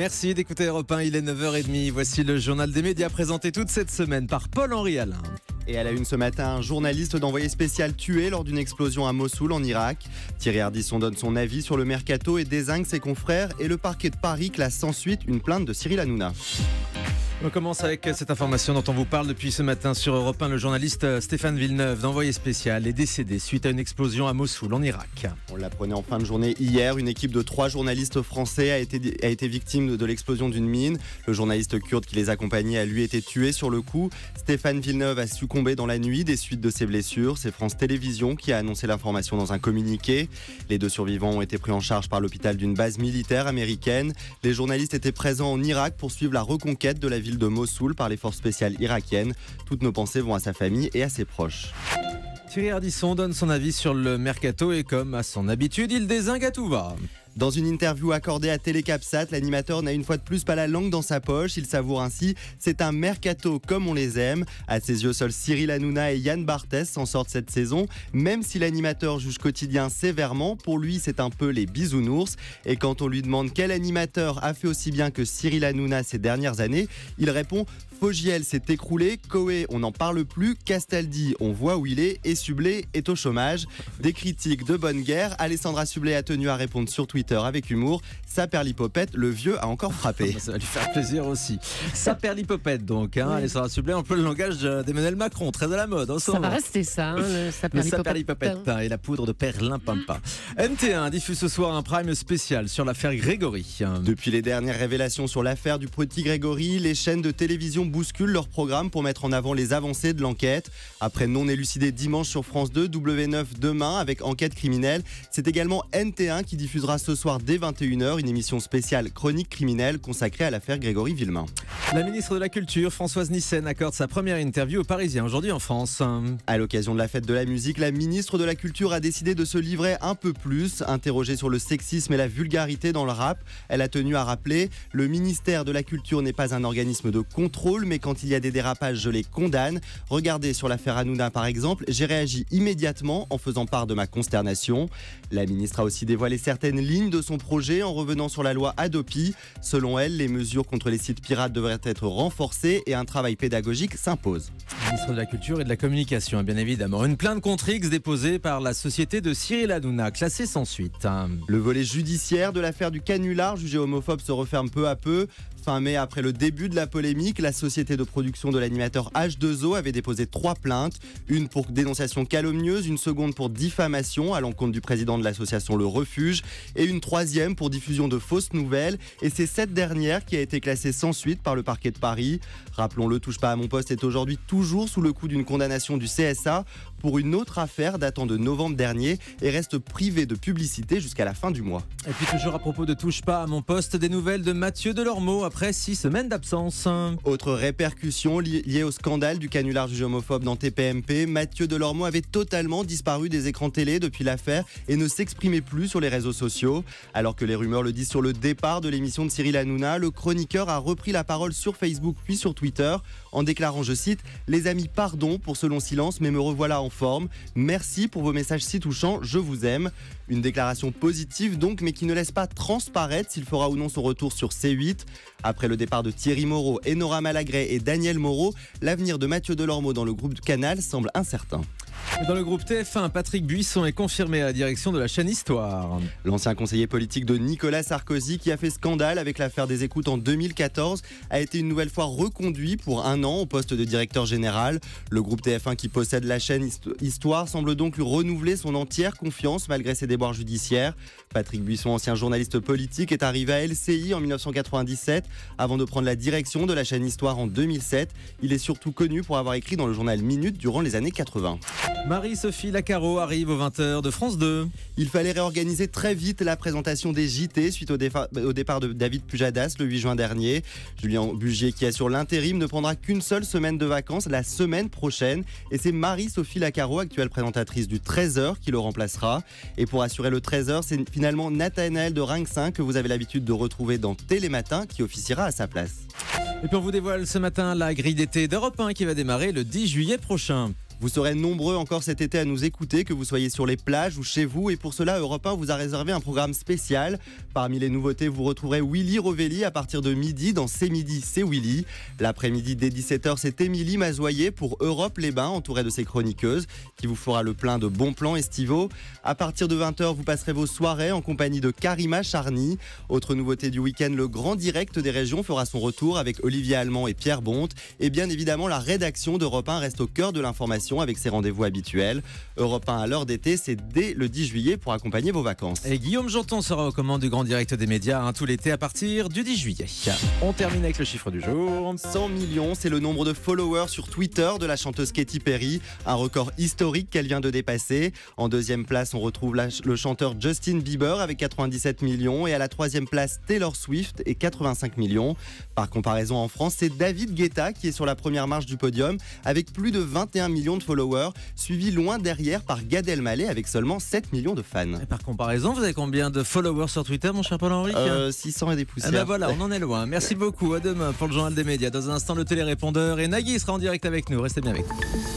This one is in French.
Merci d'écouter Europe 1, il est 9h30. Voici le journal des médias présenté toute cette semaine par Paul-Henri Alain. Et à la une ce matin, un journaliste d'envoyé spécial tué lors d'une explosion à Mossoul en Irak. Thierry Ardisson donne son avis sur le mercato et désigne ses confrères. Et le parquet de Paris classe sans suite une plainte de Cyril Hanouna. On commence avec cette information dont on vous parle depuis ce matin sur Europe 1. Le journaliste Stéphane Villeneuve, d'envoyé spécial, est décédé suite à une explosion à Mossoul en Irak. On l'apprenait en fin de journée hier. Une équipe de 3 journalistes français a été victime de l'explosion d'une mine. Le journaliste kurde qui les accompagnait a lui été tué sur le coup. Stéphane Villeneuve a succombé dans la nuit des suites de ses blessures. C'est France Télévisions qui a annoncé l'information dans un communiqué. Les 2 survivants ont été pris en charge par l'hôpital d'une base militaire américaine. Les journalistes étaient présents en Irak pour suivre la reconquête de la ville de Mossoul par les forces spéciales irakiennes. Toutes nos pensées vont à sa famille et à ses proches. Thierry Ardisson donne son avis sur le mercato et comme à son habitude, il dézingue à tout va. Dans une interview accordée à Télécapsat, l'animateur n'a une fois de plus pas la langue dans sa poche. Il savoure ainsi « C'est un mercato comme on les aime ». À ses yeux, seuls Cyril Hanouna et Yann Barthès s'en sortent cette saison. Même si l'animateur juge quotidien sévèrement, pour lui, c'est un peu les bisounours. Et quand on lui demande quel animateur a fait aussi bien que Cyril Hanouna ces dernières années, il répond « Fogiel s'est écroulé, Coé on n'en parle plus, Castaldi on voit où il est et Sublet est au chômage ». Des critiques de bonne guerre, Alessandra Sublet a tenu à répondre sur Twitter avec humour. Sa perlipopette, le vieux a encore frappé. Ça va lui faire plaisir aussi. Sa perlipopette donc, hein, Alessandra Sublet, un peu le langage d'Emmanuel Macron, très à la mode. Ça va rester ça, sa perlipopette et la poudre de perlimpinpin. NT1 diffuse ce soir un prime spécial sur l'affaire Grégory. Depuis les dernières révélations sur l'affaire du petit Grégory, les chaînes de télévision bousculent leur programme pour mettre en avant les avancées de l'enquête. Après Non élucidé dimanche sur France 2, W9 demain avec Enquête criminelle. C'est également NT1 qui diffusera ce soir dès 21h une émission spéciale Chronique criminelle consacrée à l'affaire Grégory Villemain. La ministre de la Culture, Françoise Nyssen, accorde sa première interview aux Parisiens aujourd'hui en France. À l'occasion de la fête de la musique, la ministre de la Culture a décidé de se livrer un peu plus. Interrogée sur le sexisme et la vulgarité dans le rap, elle a tenu à rappeler « Le ministère de la Culture n'est pas un organisme de contrôle, mais quand il y a des dérapages, je les condamne. Regardez sur l'affaire Hanouna par exemple, j'ai réagi immédiatement en faisant part de ma consternation. » La ministre a aussi dévoilé certaines lignes de son projet en revenant sur la loi Hadopi. Selon elle, les mesures contre les sites pirates devraient être renforcées et un travail pédagogique s'impose. Ministre de la Culture et de la Communication, bien évidemment. Une plainte contre X déposée par la société de Cyril Hanouna, classée sans suite. Le volet judiciaire de l'affaire du canular jugé homophobe se referme peu à peu. Fin mai, après le début de la polémique, la société de production de l'animateur H2O avait déposé 3 plaintes. Une pour dénonciation calomnieuse, une seconde pour diffamation à l'encontre du président de l'association Le Refuge et une 3e pour diffusion de fausses nouvelles. Et c'est cette dernière qui a été classée sans suite par le parquet de Paris. Rappelons-le, Touche pas à mon poste est aujourd'hui toujours sous le coup d'une condamnation du CSA pour une autre affaire datant de novembre dernier et reste privé de publicité jusqu'à la fin du mois. Et puis toujours à propos de Touche pas à mon poste, des nouvelles de Mathieu Delormeau après 6 semaines d'absence. Autre répercussion liée au scandale du canular jugé homophobe dans TPMP, Mathieu Delormeau avait totalement disparu des écrans télé depuis l'affaire et ne s'exprimait plus sur les réseaux sociaux. Alors que les rumeurs le disent sur le départ de l'émission de Cyril Hanouna, le chroniqueur a repris la parole sur Facebook puis sur Twitter en déclarant, je cite, « Les amis, pardon pour ce long silence, mais me revoilà en forme. Merci pour vos messages si touchants, je vous aime. » Une déclaration positive donc, mais qui ne laisse pas transparaître s'il fera ou non son retour sur C8. Après le départ de Thierry Moreau, Enora Malagré et Daniel Moreau, l'avenir de Mathieu Delormeau dans le groupe Canal semble incertain. Et dans le groupe TF1, Patrick Buisson est confirmé à la direction de la chaîne Histoire. L'ancien conseiller politique de Nicolas Sarkozy, qui a fait scandale avec l'affaire des écoutes en 2014, a été une nouvelle fois reconduit pour 1 an au poste de directeur général. Le groupe TF1 qui possède la chaîne Histoire semble donc lui renouveler son entière confiance malgré ses déboires judiciaires. Patrick Buisson, ancien journaliste politique, est arrivé à LCI en 1997 avant de prendre la direction de la chaîne Histoire en 2007. Il est surtout connu pour avoir écrit dans le journal Minute durant les années 80. Marie-Sophie Lacaro arrive aux 20h de France 2. Il fallait réorganiser très vite la présentation des JT suite au départ de David Pujadas le 8 juin dernier. Julien Bugier, qui assure l'intérim, ne prendra qu'une seule semaine de vacances la semaine prochaine. Et c'est Marie-Sophie Lacaro, actuelle présentatrice du 13h, qui le remplacera. Et pour assurer le 13h, c'est finalement Nathanaël de Ringsin que vous avez l'habitude de retrouver dans Télématin qui officiera à sa place. Et puis on vous dévoile ce matin la grille d'été d'Europe 1 qui va démarrer le 10 juillet prochain. Vous serez nombreux encore cet été à nous écouter, que vous soyez sur les plages ou chez vous. Et pour cela, Europe 1 vous a réservé un programme spécial. Parmi les nouveautés, vous retrouverez Willy Rovelli à partir de midi dans C'est midi, c'est Willy. L'après-midi dès 17h, c'est Émilie Mazoyer pour Europe les Bains, entourée de ses chroniqueuses, qui vous fera le plein de bons plans estivaux. À partir de 20h, vous passerez vos soirées en compagnie de Karima Charny. Autre nouveauté du week-end, le grand direct des régions fera son retour avec Olivier Allemand et Pierre Bonte. Et bien évidemment, la rédaction d'Europe 1 reste au cœur de l'information avec ses rendez-vous habituels. Europe 1 à l'heure d'été, c'est dès le 10 juillet pour accompagner vos vacances. Et Guillaume Janton sera aux commandes du grand direct des médias tout l'été à partir du 10 juillet. On termine avec le chiffre du jour. 100 millions, c'est le nombre de followers sur Twitter de la chanteuse Katy Perry, un record historique qu'elle vient de dépasser. En deuxième place, on retrouve le chanteur Justin Bieber avec 97 millions et à la troisième place, Taylor Swift et 85 millions. Par comparaison, en France, c'est David Guetta qui est sur la première marche du podium avec plus de 21 millions de followers, suivi loin derrière par Gad Elmaleh avec seulement 7 millions de fans. Et par comparaison, vous avez combien de followers sur Twitter, mon cher Paul-Henri? 600 et des poussières. Ah ben voilà, on en est loin. Merci beaucoup. À demain pour le journal des médias. Dans un instant, le télérépondeur et Nagui sera en direct avec nous. Restez bien avec nous.